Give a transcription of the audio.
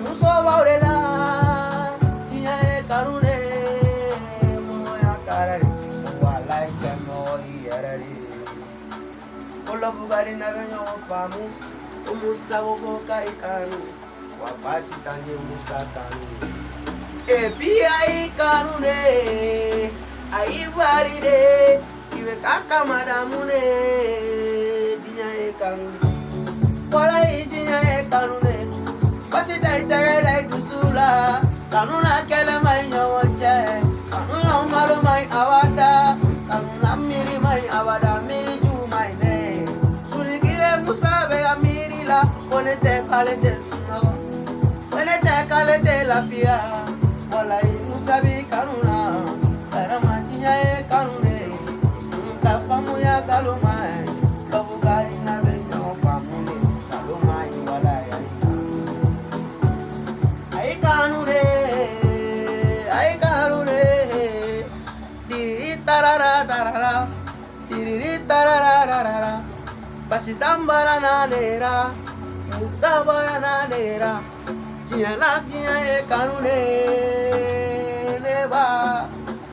muso baurela tiɲɛ ye kanu de mɔgɔya karari wala cɛmɔ i yɛrɛ de kolofugari na bɛ ɲɔgɔn faamu o musago ko ka i kanu wa basi t'an ye musa kanu epi a y'i kanu de a y'i valide i bɛ k'a kamadamu de diɲɛ ye kanu wala i diɲɛ ye kanu de basi tɛ i tɛgɛ da i dusu la kanu na kɛlɛ ma ɲi ɲɔgɔn cɛ kanu ɲɔgɔn malo ma ɲi abada kanu na miiri ma ɲi abada miiri jugu ma ɲi dɛ sunikile musa bɛ ka miiri la ko ne tɛ k'ale tɛ sunɔgɔ ko ne tɛ k'ale tɛ lafiya wala i musa b'i kanu na hɛrɛma diɲɛ ye kanu de ka faamuya nkalon ma ɲi lɔbukari na bɛ ɲɔgɔn faamu de nkalon ma ɲi wala ya a y'i kanu de a y'i kanu de diriri tarara tarara diriri tarara tarara basi t'an bara n'ale ra musa bara n'ale ra diɲɛ la diɲɛ ye kanu de ne ba